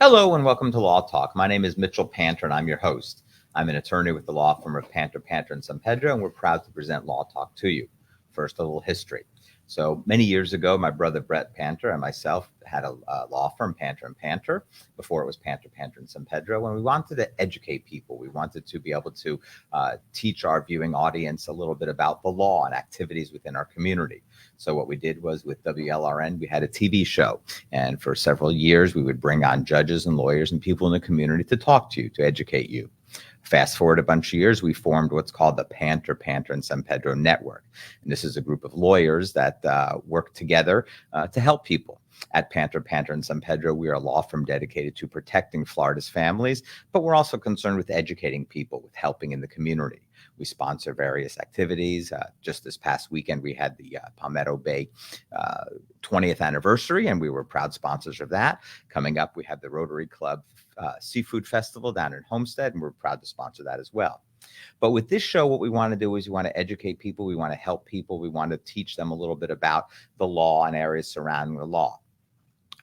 Hello and welcome to Law Talk. My name is Mitchell Panter and I'm your host. I'm an attorney with the law firm of Panter, and San Pedro, and we're proud to present Law Talk to you. First, a little history. So many years ago, my brother Brett Panter and myself had a law firm, Panter and Panter, before it was Panter, and San Pedro, and we wanted to educate people. We wanted to be able to teach our viewing audience a little bit about the law and activities within our community. So what we did was with WLRN, we had a TV show. And for several years, we would bring on judges and lawyers and people in the community to talk to you, to educate you. Fast forward a bunch of years, we formed what's called the Panter, and San Pedro Network. And this is a group of lawyers that work together to help people. At Panter, and San Pedro, we are a law firm dedicated to protecting Florida's families, but we're also concerned with educating people, with helping in the community. We sponsor various activities. Just this past weekend, we had the Palmetto Bay 20th anniversary, and we were proud sponsors of that. Coming up, we have the Rotary Club Seafood Festival down in Homestead, and we're proud to sponsor that as well. But with this show, what we want to do is we want to educate people. We want to help people. We want to teach them a little bit about the law and areas surrounding the law.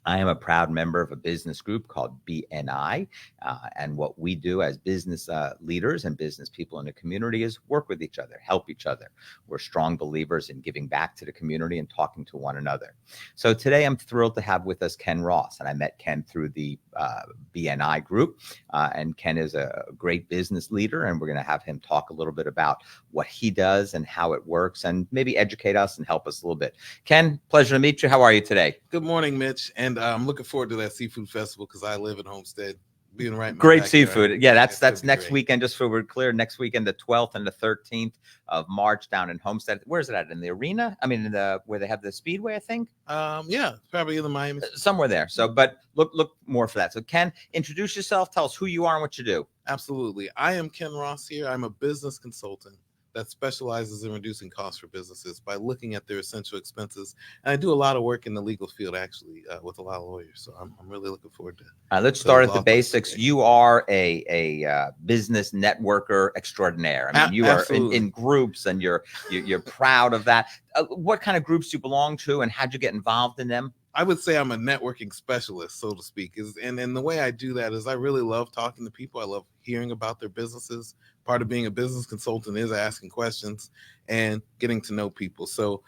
I am a proud member of a business group called BNI, and what we do as business leaders and business people in the community is work with each other, help each other. We're strong believers in giving back to the community and talking to one another. So today I'm thrilled to have with us Ken Ross, and I met Ken through the BNI group, and Ken is a great business leader, and we're going to have him talk a little bit about what he does and how it works, and maybe educate us and help us a little bit. Ken, pleasure to meet you. How are you today? Good morning, Mitch. And I'm looking forward to that seafood festival because I live in Homestead. Being right in my great backyard. Seafood. Yeah, that's next great. weekend, just so we're clear. Next weekend, the 12th and the 13th of March down in Homestead. Where's it at? In the arena? I mean, in the where they have the Speedway, I think? Yeah, probably in the Miami. Somewhere there. So, but look more for that. So Ken, introduce yourself. Tell us who you are and what you do. Absolutely. I am Ken Ross here. I'm a business consultant that specializes in reducing costs for businesses by looking at their essential expenses. And I do a lot of work in the legal field, actually, with a lot of lawyers. So I'm really looking forward to let's start at the basics. You are a business networker extraordinaire. I mean, you are in groups, and you're proud of that. What kind of groups do you belong to, and how'd you get involved in them? I would say I'm a networking specialist, so to speak. And the way I do that is I really love talking to people. I love hearing about their businesses. Part of being a business consultant is asking questions and getting to know people. So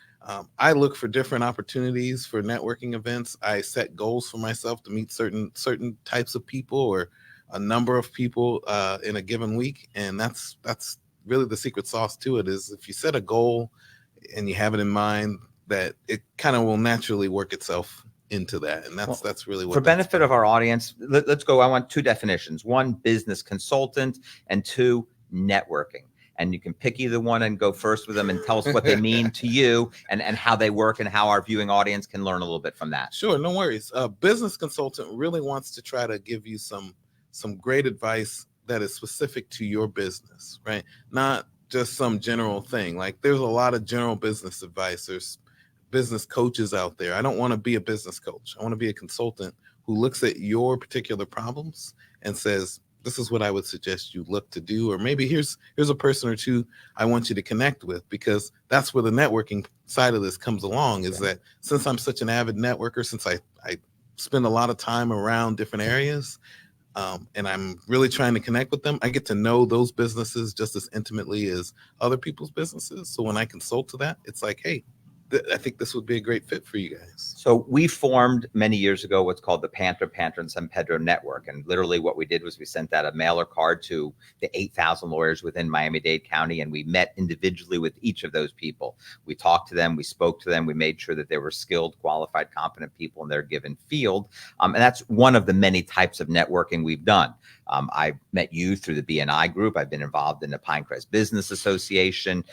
I look for different opportunities for networking events. I set goals for myself to meet certain types of people or a number of people in a given week. And that's really the secret sauce to it, is if you set a goal and you have it in mind, that it kind of will naturally work itself into that. And that's really what, for benefit of our audience, let's go. I want two definitions: one, business consultant, and two, networking. And you can pick either one and go first with them and tell us what they mean to you and how they work and how our viewing audience can learn a little bit from that. Sure, no worries. A business consultant really wants to try to give you some great advice that is specific to your business, right? Not just some general thing. Like, there's a lot of general business advice. There's business coaches out there. I don't want to be a business coach. I want to be a consultant who looks at your particular problems and says, this is what I would suggest you look to do, or maybe here's a person or two I want you to connect with, because that's where the networking side of this comes along, is that since I'm such an avid networker, since I spend a lot of time around different areas, and I'm really trying to connect with them, I get to know those businesses just as intimately as other people's businesses. So when I consult to that, it's like, hey, I think this would be a great fit for you guys. So we formed many years ago what's called the Panter, and San Pedro Network. And literally what we did was we sent out a mailer card to the 8,000 lawyers within Miami-Dade County, and we met individually with each of those people. We talked to them, we spoke to them, we made sure that they were skilled, qualified, competent people in their given field. And that's one of the many types of networking we've done. I met you through the BNI group. I've been involved in the Pinecrest Business Association,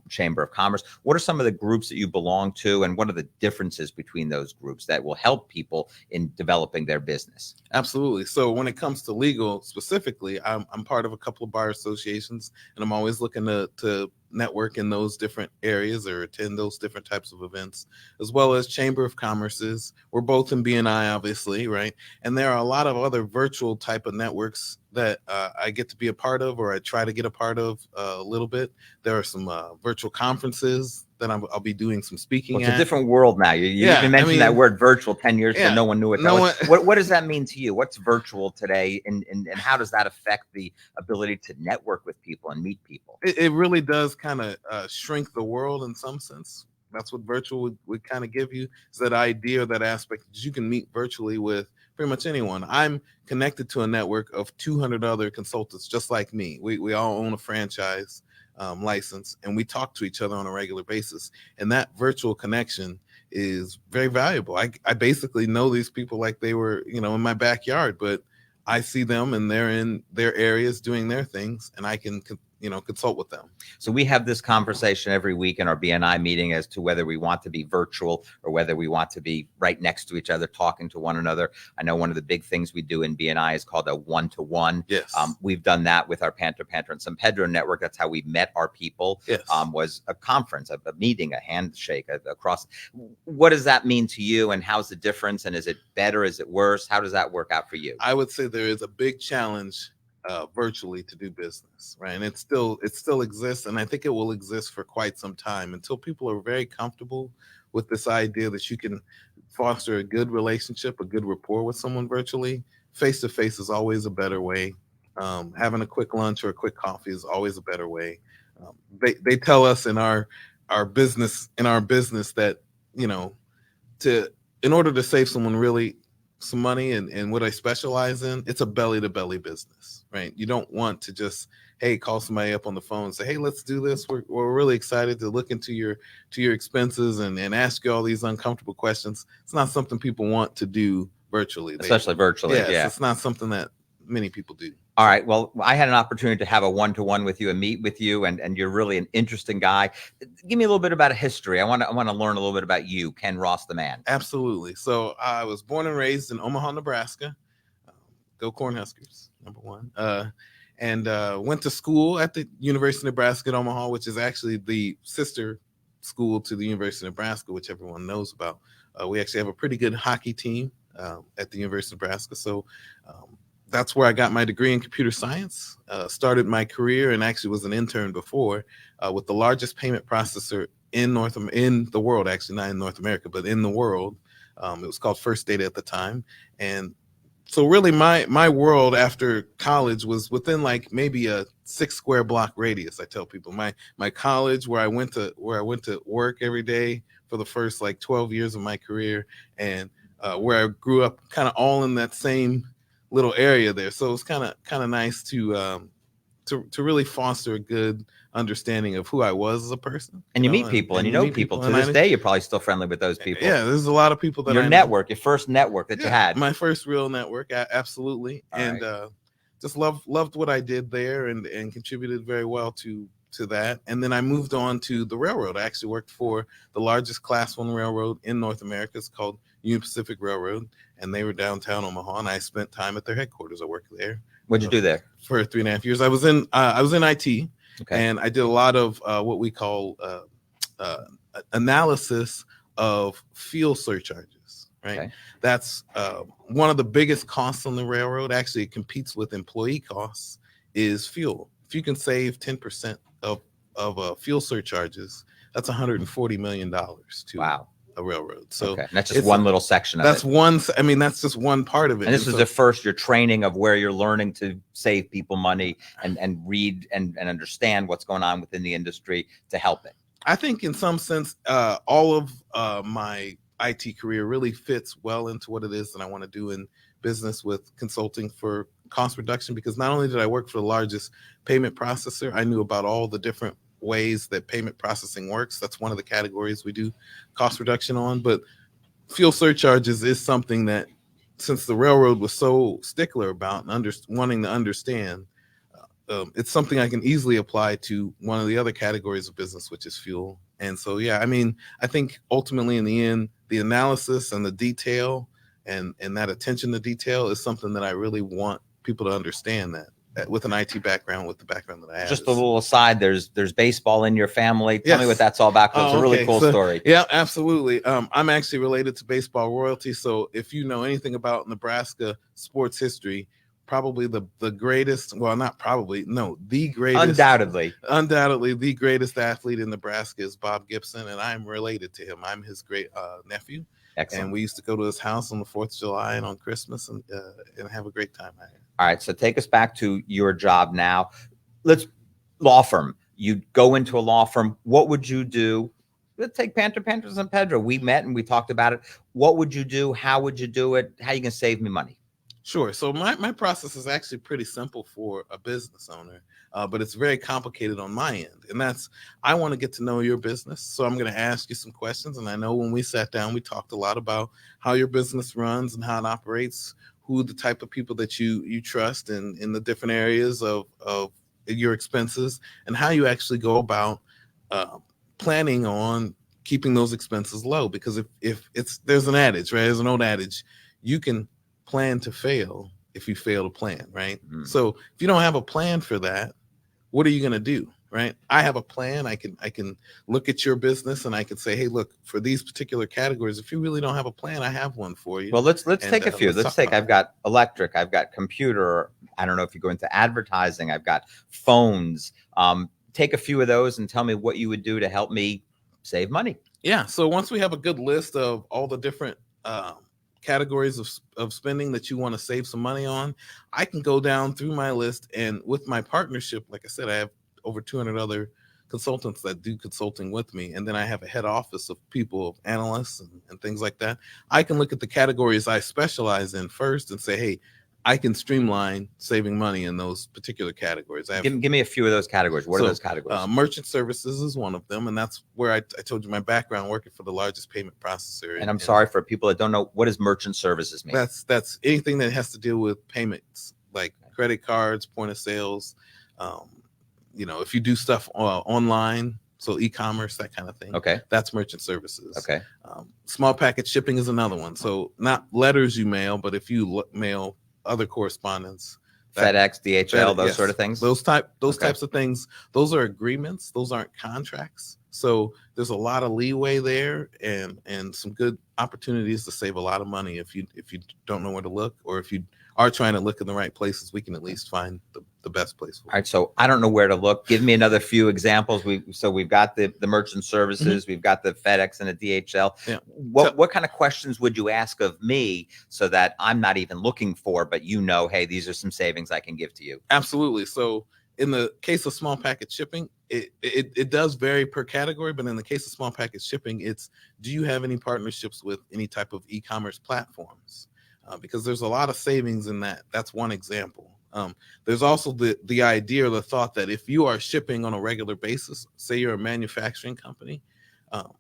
Chamber of Commerce. What are some of the groups that you belong to, and what are the differences between those groups that will help people in developing their business? Absolutely. So when it comes to legal specifically, I'm part of a couple of bar associations, and I'm always looking to network in those different areas or attend those different types of events, as well as Chamber of Commerce's. We're both in BNI, obviously, right? And there are a lot of other virtual type of networks that I get to be a part of, or I try to get a part of a little bit. There are some virtual conferences that I'll be doing some speaking Well, it's at. a different world now. You Yeah, even mentioned that word virtual 10 years ago. Yeah, No one knew what that no was. one- What does that mean to you? What's virtual today? And how does that affect the ability to network with people and meet people? It really does kind of shrink the world in some sense. That's what virtual would kind of give you, is that idea, that aspect that you can meet virtually with pretty much anyone. I'm connected to a network of 200 other consultants just like me. We all own a franchise license, and we talk to each other on a regular basis. And that virtual connection is very valuable. I basically know these people like they were, in my backyard, but I see them and they're in their areas doing their things, and I can consult with them. So we have this conversation every week in our BNI meeting as to whether we want to be virtual or whether we want to be right next to each other, talking to one another. I know one of the big things we do in BNI is called a one-to-one. Yes. We've done that with our Panther and San Pedro network. That's how we met our people. Yes. Was a conference, a meeting, a handshake across. What does that mean to you, and how's the difference? And is it better? Is it worse? How does that work out for you? I would say there is a big challenge virtually to do business, right? And it still exists, and I think it will exist for quite some time until people are very comfortable with this idea that you can foster a good relationship, a good rapport with someone virtually. Face to face is always a better way. Having a quick lunch or a quick coffee is always a better way. They tell us in our business that in order to save someone really some money and what I specialize in, it's a belly to belly business, right? You don't want to just, hey, call somebody up on the phone and say, hey, let's do this. We're really excited to look into your expenses and ask you all these uncomfortable questions. It's not something people want to do virtually. Especially virtually. Yes, yeah. It's not something that many people do. All right. Well, I had an opportunity to have a one-to-one with you and meet with you, and you're really an interesting guy. Give me a little bit about a history. I want to learn a little bit about you, Ken Ross, the man. Absolutely. So I was born and raised in Omaha, Nebraska. Go Cornhuskers, number one. And went to school at the University of Nebraska at Omaha, which is actually the sister school to the University of Nebraska, which everyone knows about. We actually have a pretty good hockey team at the University of Nebraska. So that's where I got my degree in computer science, started my career, and actually was an intern before with the largest payment processor in the world, actually not in North America, but in the world. It was called First Data at the time. And so really my world after college was within like maybe a 6 square block radius. I tell people my college, where I went to work every day for the first like 12 years of my career, and where I grew up, kind of all in that same little area there. So it's kind of nice to really foster a good understanding of who I was as a person. And you meet people, and you know people. To this day, you're probably still friendly with those people. Yeah, there's a lot of people that your network, your first network that you had. My first real network, absolutely. All and right. Just loved what I did there, and contributed very well to that. And then I moved on to the railroad. I actually worked for the largest Class 1 railroad in North America. It's called Union Pacific Railroad, and they were downtown Omaha, and I spent time at their headquarters. I worked there. What'd you do there? For 3.5 years. I was in IT. Okay. And I did a lot of what we call analysis of fuel surcharges, right? Okay. That's one of the biggest costs on the railroad. Actually, it competes with employee costs, is fuel. If you can save 10% of fuel surcharges, that's $140 million to wow. a railroad. So okay. That's just one little section of that's it. That's just one part of it. And this is the first, your training of where you're learning to save people money and read and understand what's going on within the industry to help it. I think in some sense, all of my IT career really fits well into what it is that I want to do in business with consulting for cost reduction, because not only did I work for the largest payment processor, I knew about all the different ways that payment processing works. That's one of the categories we do cost reduction on. But fuel surcharges is something that, since the railroad was so stickler about and wanting to understand, it's something I can easily apply to one of the other categories of business, which is fuel. And so, yeah, I think ultimately in the end, the analysis and the detail and that attention to detail is something that I really want people to understand, that with an IT background, with the background that I have. Just a little aside, there's baseball in your family. Tell me what that's all about, because it's a really cool story. Yeah, absolutely. I'm actually related to baseball royalty. So if you know anything about Nebraska sports history, probably the greatest, well, not probably, no, the greatest, undoubtedly the greatest athlete in Nebraska is Bob Gibson, and I'm related to him. I'm his great nephew. Excellent. And we used to go to his house on the 4th of July and on Christmas and have a great time. All right, so take us back to your job now. Law firm. You go into a law firm. What would you do? Let's take Panter, San Pedro. We met and we talked about it. What would you do? How would you do it? How are you going to save me money? Sure. So my process is actually pretty simple for a business owner, but it's very complicated on my end. And that's, I want to get to know your business. So I'm going to ask you some questions. And I know when we sat down, we talked a lot about how your business runs and how it operates, who the type of people that you trust in the different areas of your expenses, and how you actually go about planning on keeping those expenses low. Because if there's an adage, right? There's an old adage, you can plan to fail if you fail to plan, right? Mm-hmm. So if you don't have a plan for that, what are you going to do, right? I have a plan. I can look at your business and I can say, hey, look, for these particular categories, if you really don't have a plan, I have one for you. Well, let's take a few. I've got electric, I've got computer. I don't know if you go into advertising. I've got phones. Take a few of those and tell me what you would do to help me save money. Yeah. So once we have a good list of all the different categories of spending that you want to save some money on, I can go down through my list, and with my partnership, like I said, I have over 200 other consultants that do consulting with me, and then I have a head office of people, of analysts and things like that. I can look at the categories I specialize in first and say, hey, I can streamline saving money in those particular categories. Give me a few of those categories. What are those categories? Merchant services is one of them, and that's where I told you my background, working for the largest payment processor. And I'm sorry for people that don't know, what does merchant services mean? That's anything that has to deal with payments, like credit cards, point of sales. If you do stuff online, so e-commerce, that kind of thing. Okay, that's merchant services. Okay. Small package shipping is another one. So not letters you mail, but if you mail other correspondence, FedEx, DHL, those yes, sort of things. Those types of things. Those are agreements. Those aren't contracts. So there's a lot of leeway there, and some good opportunities to save a lot of money if you don't know where to look, or if you are trying to look in the right places. We can at least find the best place for you. All right. So I don't know where to look. Give me another few examples. We've got the merchant services, we've got the FedEx and the DHL. Yeah. What kind of questions would you ask of me so that I'm not even looking for, but hey, these are some savings I can give to you? Absolutely. So in the case of small package shipping, it does vary per category, but in the case of small package shipping, it's, do you have any partnerships with any type of e-commerce platforms? Because there's a lot of savings in that. That's one example. There's also the idea or the thought that if you are shipping on a regular basis, say you're a manufacturing company,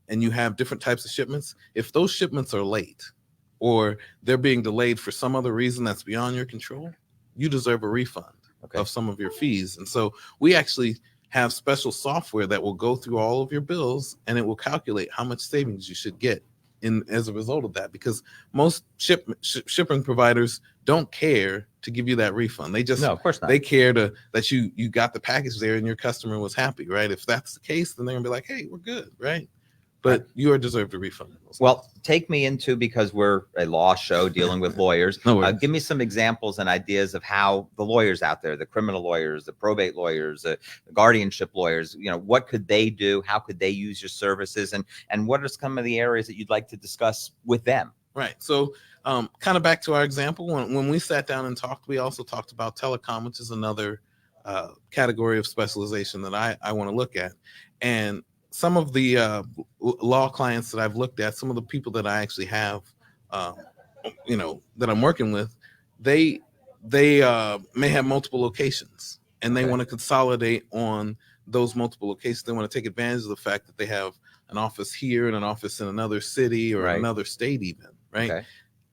and you have different types of shipments, if those shipments are late or they're being delayed for some other reason that's beyond your control, you deserve a refund of some of your fees. And so we actually have special software that will go through all of your bills, and it will calculate how much savings you should get as a result of that, because most shipping providers don't care to give you that refund. They just, no, of course not. They care that you got the package there and your customer was happy, right? If that's the case, then they're gonna be like, hey, we're good, right? But you are deserved a refund. Well, take me into, because we're a law show dealing with lawyers. Give me some examples and ideas of how the lawyers out there, the criminal lawyers, the probate lawyers, the guardianship lawyers, what could they do? How could they use your services? And what are some of the areas that you'd like to discuss with them? Right. So kind of back to our example, when we sat down and talked, we also talked about telecom, which is another category of specialization that I want to look at. And some of the law clients that I've looked at, some of the people that I actually have, that I'm working with, they may have multiple locations, and they want to consolidate on those multiple locations. They want to take advantage of the fact that they have an office here and an office in another city or another state even, right? Okay.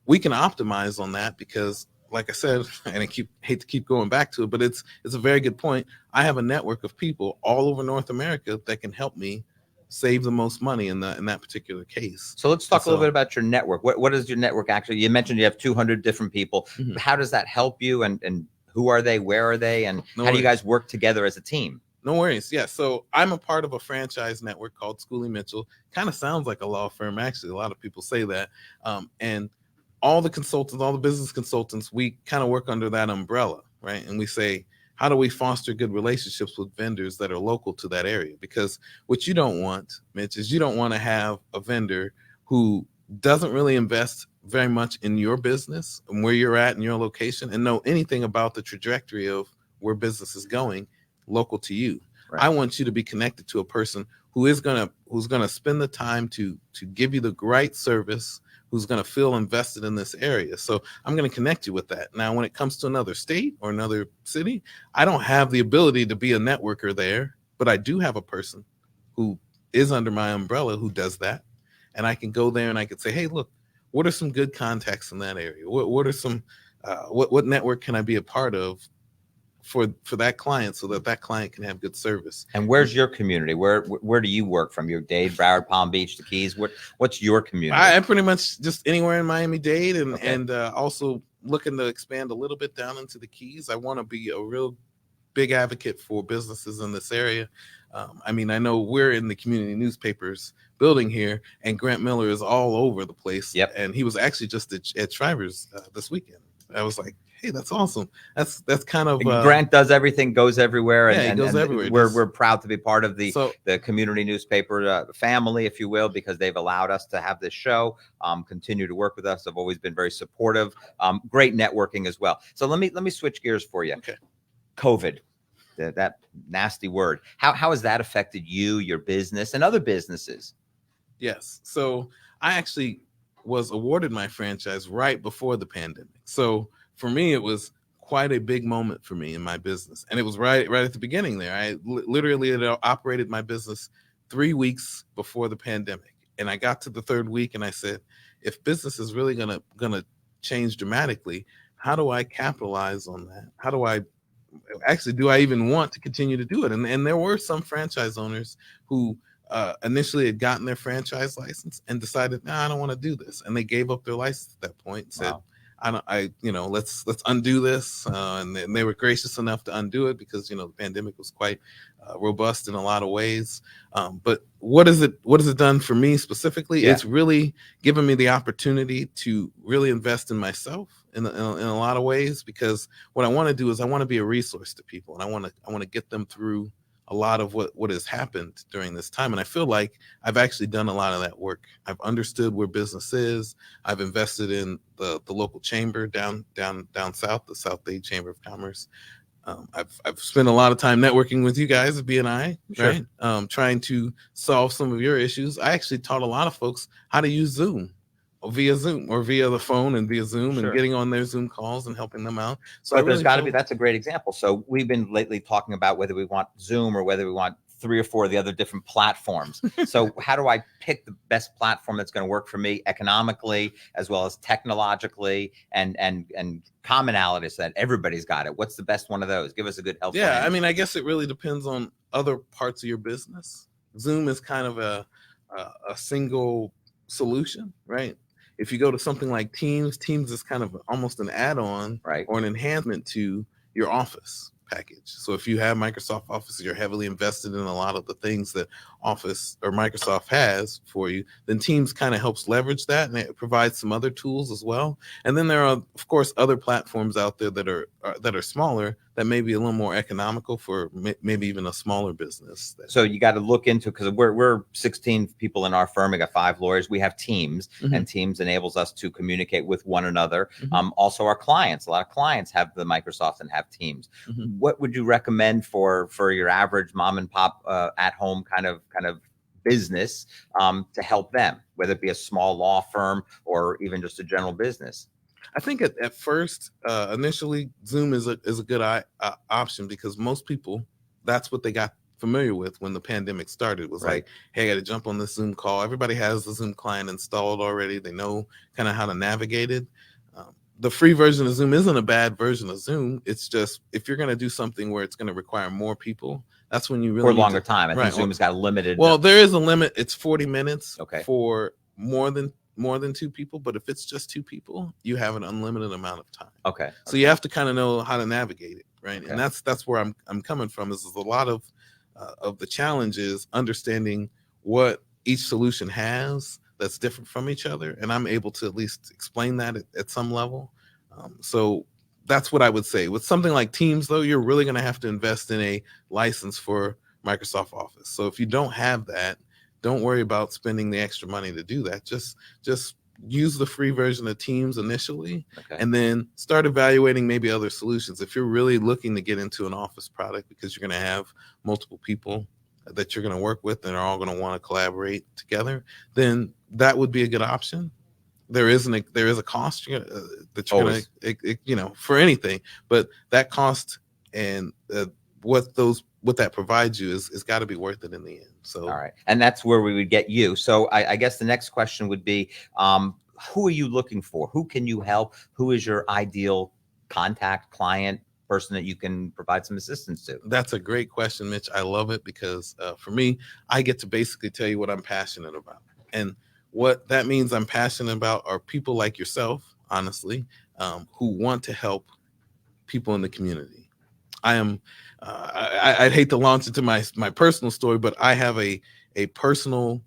We can optimize on that because, like I said, and I hate to keep going back to it, but it's a very good point. I have a network of people all over North America that can help me save the most money in that particular case. So let's talk a little bit about your network. What is your network actually? You mentioned you have 200 different people. Mm-hmm. How does that help you? And who are they? Where are they? And how do you guys work together as a team? No worries. Yeah. So I'm a part of a franchise network called Schooley Mitchell. Kind of sounds like a law firm, actually. A lot of people say that. And all the consultants, all the business consultants, we kind of work under that umbrella, right? And we say, how do we foster good relationships with vendors that are local to that area? Because what you don't want, Mitch, is you don't want to have a vendor who doesn't really invest very much in your business and where you're at in your location and know anything about the trajectory of where business is going local to you. Right. I want you to be connected to a person who's gonna spend the time to give you the right service, who's going to feel invested in this area. So I'm going to connect you with that. Now, when it comes to another state or another city, I don't have the ability to be a networker there, but I do have a person who is under my umbrella who does that. And I can go there and I can say, hey, look, what are some good contacts in that area? What are some, what network can I be a part of for that client so that client can have good service? And where's your community? Where do you work from? Your Dade, Broward, Palm Beach, the Keys? What's your community? I pretty much just anywhere in Miami-Dade, and Okay. and also looking to expand a little bit down into the Keys. I want to be a real big advocate for businesses in this area. I mean, I know we're in the community newspapers building here, and Grant Miller is all over the place. Yep. And he was actually just at Shriver's this weekend. I was like, hey, that's awesome. That's kind of Grant does everything, goes everywhere, Yeah, he goes everywhere. We're proud to be part of the so community newspaper family, if you will, because they've allowed us to have this show. Continue to work with us. They've always been very supportive. Great networking as well. So let me switch gears for you. Okay. COVID, that nasty word. How has that affected you, your business, and other businesses? Yes. So I actually was awarded my franchise right before the pandemic. So for me, it was quite a big moment for me in my business. And it was right at the beginning there. I literally had operated my business 3 weeks before the pandemic. And I got to the third week and I said, if business is really gonna change dramatically, how do I capitalize on that? How do I even want to continue to do it? And there were some franchise owners who initially had gotten their franchise license and decided, I don't want to do this. And they gave up their license at that point and said, wow. Let's undo this. And they were gracious enough to undo it because, the pandemic was quite robust in a lot of ways. But what has it done for me specifically? Yeah. It's really given me the opportunity to really invest in myself in a lot of ways, because what I want to do is I want to be a resource to people, and I want to get them through a lot of what has happened during this time. And I feel like I've actually done a lot of that work. I've understood where business is. I've invested in the local chamber down south, the South Dade Chamber of Commerce. I've spent a lot of time networking with you guys at BNI, Sure. right? Trying to solve some of your issues. I actually taught a lot of folks how to use Zoom or via the phone and via Zoom, Sure. and getting on their Zoom calls and helping them out. So But there's got to be, that's a great example. So we've been lately talking about whether we want Zoom or whether we want 3 or 4 of the other different platforms. So how do I pick the best platform that's going to work for me economically as well as technologically and commonalities that everybody's got it? What's the best one of those? Give us a good help. Yeah, I mean, I guess it really depends on other parts of your business. Zoom is kind of a single solution, right? If you go to something like Teams is kind of almost an add-on, right, or an enhancement to your Office package. So if you have Microsoft Office, you're heavily invested in a lot of the things that Office or Microsoft has for you, then Teams kind of helps leverage that, and it provides some other tools as well. And then there are, of course, other platforms out there that are smaller, that may be a little more economical for maybe even a smaller business. So you got to look into, because we're 16 people in our firm. We got 5 lawyers. We have Teams, and Teams enables us to communicate with one another. Also, our clients, a lot of clients have the Microsoft and have Teams. What would you recommend for your average mom and pop at home kind of business to help them, whether it be a small law firm or even just a general business? I think at first, initially, Zoom is a good option, because most people, that's what they got familiar with when the pandemic started. Was like, hey, I got to jump on this Zoom call. Everybody has the Zoom client installed already. They know kind of how to navigate it. The free version of Zoom isn't a bad version of Zoom. It's just, if you're going to do something where it's going to require more people, that's when you really for a longer time. I think Zoom's got limited. Well, there is a limit. It's 40 minutes for more than 2 people, but if it's just 2 people, you have an unlimited amount of time. So you have to kind of know how to navigate it, right? And that's where I'm coming from. Is a lot of the challenges understanding what each solution has, that's different from each other, and I'm able to at least explain that at some level. So that's what I would say. With something like Teams, though, you're really going to have to invest in a license for Microsoft Office. So if you don't have that, don't worry about spending the extra money to do that. Just use the free version of Teams initially, Okay. and then start evaluating maybe other solutions. If you're really looking to get into an Office product because you're going to have multiple people that you're going to work with and are all going to want to collaborate together, then that would be a good option. There is a cost that you're going to, for anything, but that cost and what that provides you is got to be worth it in the end. So, all right. And that's where we would get you. So I guess the next question would be, who are you looking for? Who can you help? Who is your ideal contact, client, person that you can provide some assistance to? That's a great question, Mitch. I love it because for me, I get to basically tell you what I'm passionate about. And what that means I'm passionate about are people like yourself, honestly, who want to help people in the community. I am, I'd hate to launch into my personal story, but I have a personal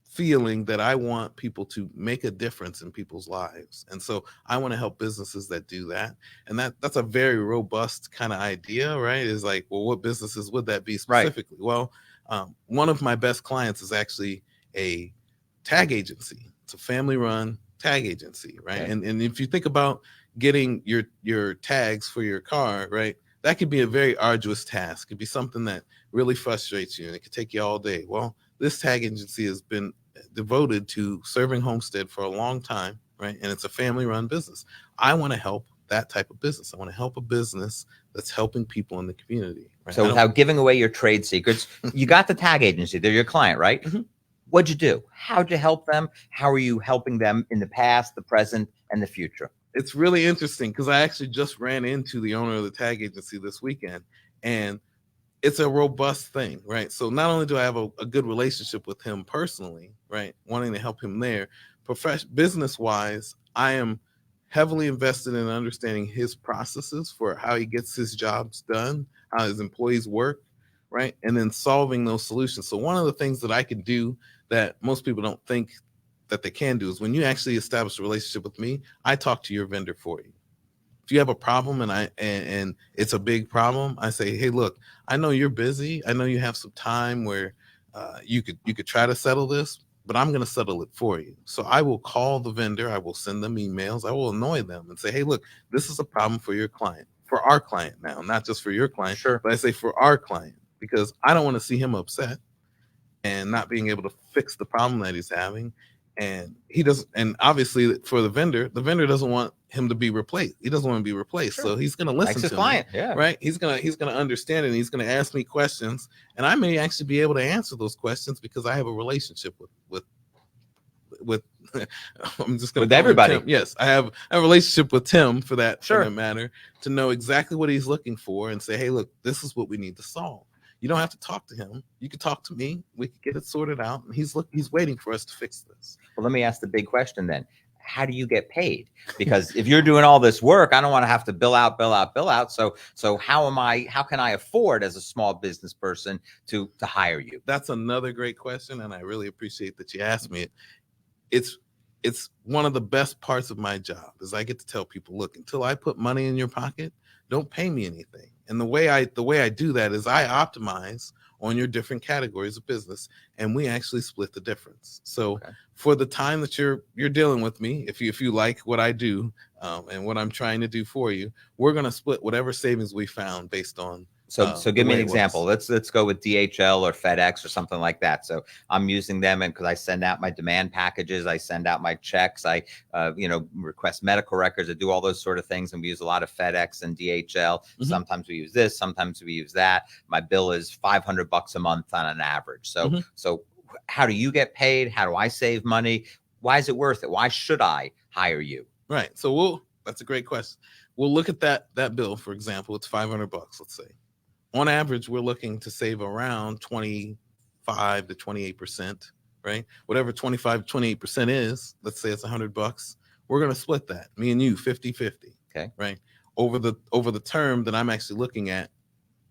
feeling that I want people to make a difference in people's lives. And so I want to help businesses that do that. And that's a very robust kind of idea, right? Is like, well, what businesses would that be specifically? Right. Well, one of my best clients is actually a tag agency. It's a family run tag agency, right? Okay. And if you think about getting your tags for your car, right? That could be a very arduous task. It could be something that really frustrates you and it could take you all day. Well, this tag agency has been devoted to serving Homestead for a long time, right? And it's a family run business. I want to help that type of business. I want to help a business that's helping people in the community. Right? So without giving away your trade secrets, you got the tag agency. They're your client, right? Mm-hmm. What'd you do? How'd you help them? How are you helping them in the past, the present, and the future? It's really interesting because I actually just ran into the owner of the tag agency this weekend, and it's a robust thing, right? So not only do I have a good relationship with him personally, right, wanting to help him there, business-wise, I am heavily invested in understanding his processes for how he gets his jobs done, how his employees work, right, and then solving those solutions. So one of the things that I can do that most people don't think that they can do is when you actually establish a relationship with me, I talk to your vendor for you. If you have a problem and it's a big problem, I say, hey, look, I know you're busy. I know you have some time where you could try to settle this, but I'm going to settle it for you. So I will call the vendor. I will send them emails. I will annoy them and say, hey, look, this is a problem for your client, for our client now, not just for your client, sure, but I say for our client, because I don't want to see him upset and not being able to fix the problem that he's having. And he doesn't, and obviously for the vendor doesn't want him to be replaced. He doesn't want to be replaced. Sure. So he's going to listen to client, me, right? He's going to understand it. And he's going to ask me questions, and I may actually be able to answer those questions because I have a relationship with I'm just going to everybody. Tim. Yes, I have a relationship with Tim for that, sure, for that matter, to know exactly what he's looking for and say, hey, look, this is what we need to solve. You don't have to talk to him. You can talk to me. We can get it sorted out. And he's waiting for us to fix this. Well, let me ask the big question then. How do you get paid? Because if you're doing all this work, I don't want to have to bill out. So how can I afford as a small business person to hire you? That's another great question. And I really appreciate that you asked me it. It's one of the best parts of my job is I get to tell people, look, until I put money in your pocket, don't pay me anything. And the way I do that is I optimize on your different categories of business, and we actually split the difference. So for the time that you're dealing with me, if you like what I do and what I'm trying to do for you, we're going to split whatever savings we found based on. So give me an example. Let's go with DHL or FedEx or something like that. So I'm using them, and because I send out my demand packages, I send out my checks, I request medical records, I do all those sort of things, and we use a lot of FedEx and DHL. Mm-hmm. Sometimes we use this, sometimes we use that. My bill is $500 a month on an average. So mm-hmm. So how do you get paid? How do I save money? Why is it worth it? Why should I hire you? Right. So that's a great question. We'll look at that bill, for example. It's $500, let's say. On average, we're looking to save around 25 to 28%, right? Whatever 25 to 28% is, let's say it's $100. We're going to split that, me and you, 50-50. Okay. Right? Over the term that I'm actually looking at,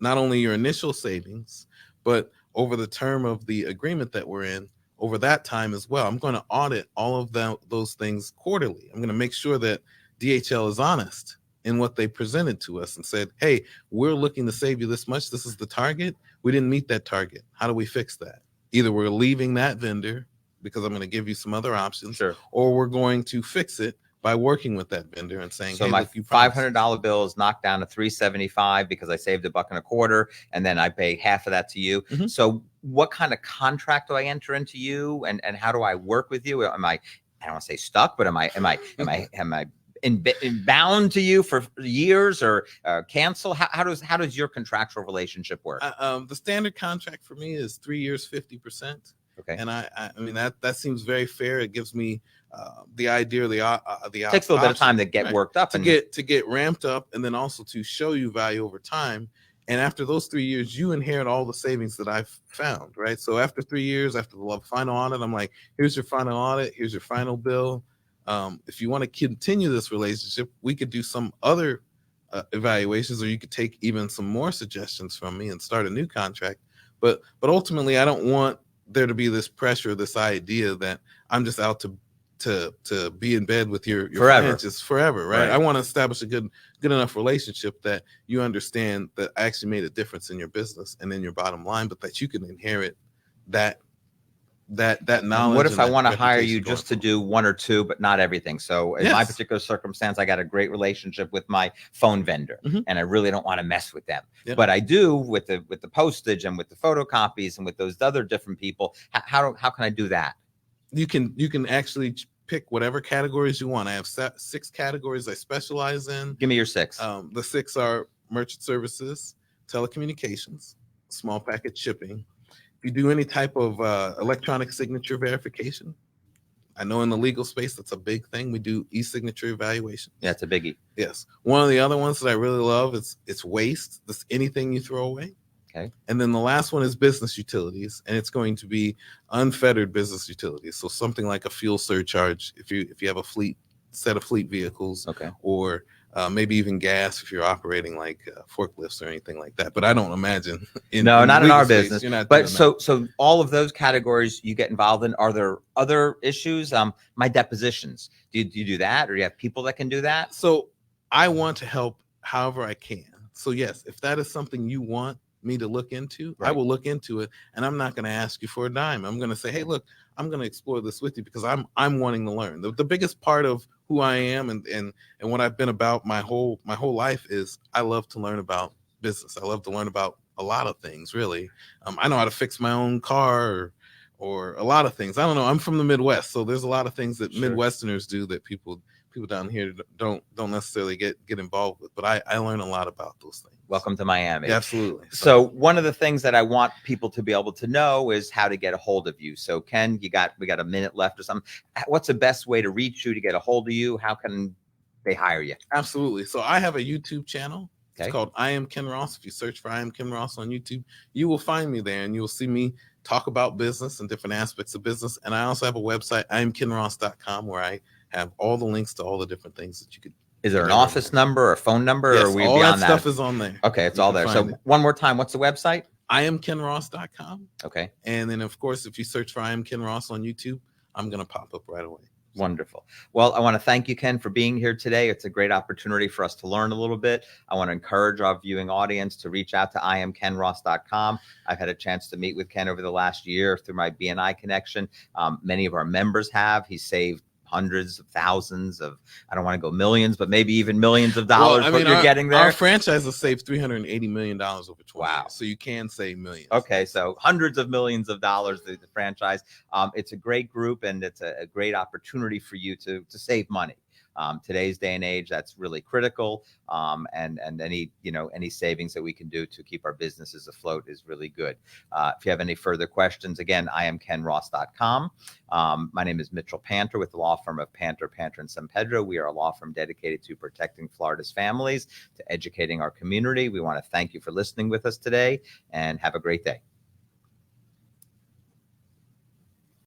not only your initial savings, but over the term of the agreement that we're in, over that time as well. I'm going to audit all of those things quarterly. I'm going to make sure that DHL is honest in what they presented to us and said, hey, we're looking to save you this much. This is the target. We didn't meet that target. How do we fix that? Either we're leaving that vendor because I'm going to give you some other options, Sure. or we're going to fix it by working with that vendor and saying, So hey, my look, you promised. $500 bill is knocked down to $375 because I saved $1.25, and then I pay half of that to you. Mhm. So what kind of contract do I enter into you, and how do I work with you? Am I don't want to say stuck, but am I bound to you for years, or cancel? How does your contractual relationship work? The standard contract for me is 3 years, 50%. Okay. And I mean, that seems very fair. It gives me the idea, the Takes a little bit of time to get right, worked up to get ramped up, and then also to show you value over time. And after those 3 years, you inherit all the savings that I've found, right? So after 3 years, after the final audit, I'm like, here's your final audit, here's your final bill. If you want to continue this relationship, we could do some other evaluations, or you could take even some more suggestions from me and start a new contract. But ultimately, I don't want there to be this pressure, this idea that I'm just out to be in bed with your Forever. finances forever, right? Right. I want to establish a good enough relationship that you understand that I actually made a difference in your business and in your bottom line, but that you can inherit that knowledge. What if and I that want to hire you reputation just to going do one or two, but not everything? So in my Yes. particular circumstance, I got a great relationship with my phone vendor, Mhm. and I really don't want to mess with them. Yep. But I do with the postage and with the photocopies and with those other different people. How can I do that? You can actually pick whatever categories you want. I have 6 categories I specialize in. Give me your 6. The 6 are merchant services, telecommunications, small package shipping. If you do any type of electronic signature verification, I know in the legal space that's a big thing. We do e-signature evaluation. Yeah, it's a biggie. Yes. One of the other ones that I really love is it's waste. That's anything you throw away. Okay. And then the last one is business utilities, and it's going to be unfettered business utilities. So something like a fuel surcharge if you have a set of fleet vehicles, Okay. or maybe even gas if you're operating like forklifts or anything like that. But I don't imagine not in our space, business. you're not But doing so all of those categories you get involved in. Are there other issues? My depositions. Do you do that, or do you have people that can do that? So I want to help however I can. So yes, if that is something you want me to look into, I Right. will look into it, and I'm not going to ask you for a dime. I'm going to say, hey, look, I'm going to explore this with you because I'm wanting to learn. The biggest part of who I am and what I've been about my whole life is I love to learn about business. I love to learn about a lot of things, really. I know how to fix my own car or a lot of things. I don't know. I'm from the Midwest, so there's a lot of things that Sure. Midwesterners do that people down here don't necessarily get involved with. But I learn a lot about those things. Welcome to Miami. Yeah, absolutely. So one of the things that I want people to be able to know is how to get a hold of you. So Ken, we got a minute left or something. What's the best way to reach you, to get a hold of you? How can they hire you? Absolutely. So I have a YouTube channel. Okay. It's called I Am Ken Ross. If you search for I Am Ken Ross on YouTube, you will find me there, and you will see me talk about business and different aspects of business. And I also have a website, IamKenRoss.com, where I have all the links to all the different things that you could. Is there an office number or a phone number? Yes, or are we all beyond that stuff is on there. Okay, it's You all can there. find So it. one more time, what's the website? IamKenRoss.com. Okay. And then, of course, if you search for I Am Ken Ross on YouTube, I'm going to pop up right away. Wonderful. Well, I want to thank you, Ken, for being here today. It's a great opportunity for us to learn a little bit. I want to encourage our viewing audience to reach out to IamKenRoss.com. I've had a chance to meet with Ken over the last year through my BNI connection. Many of our members have. He's saved hundreds of thousands of, I don't want to go millions, but maybe even millions of dollars. Well, I mean, you're getting there. Our franchise has saved $380 million over 20 Wow. years. So you can save millions. Okay, so hundreds of millions of dollars, the franchise. It's a great group, and it's a great opportunity for you to save money. Today's day and age, that's really critical. And any savings that we can do to keep our businesses afloat is really good. If you have any further questions, again, IamKenRoss.com. My name is Mitchell Panter with the law firm of Panter, and San Pedro. We are a law firm dedicated to protecting Florida's families, to educating our community. We want to thank you for listening with us today, and have a great day.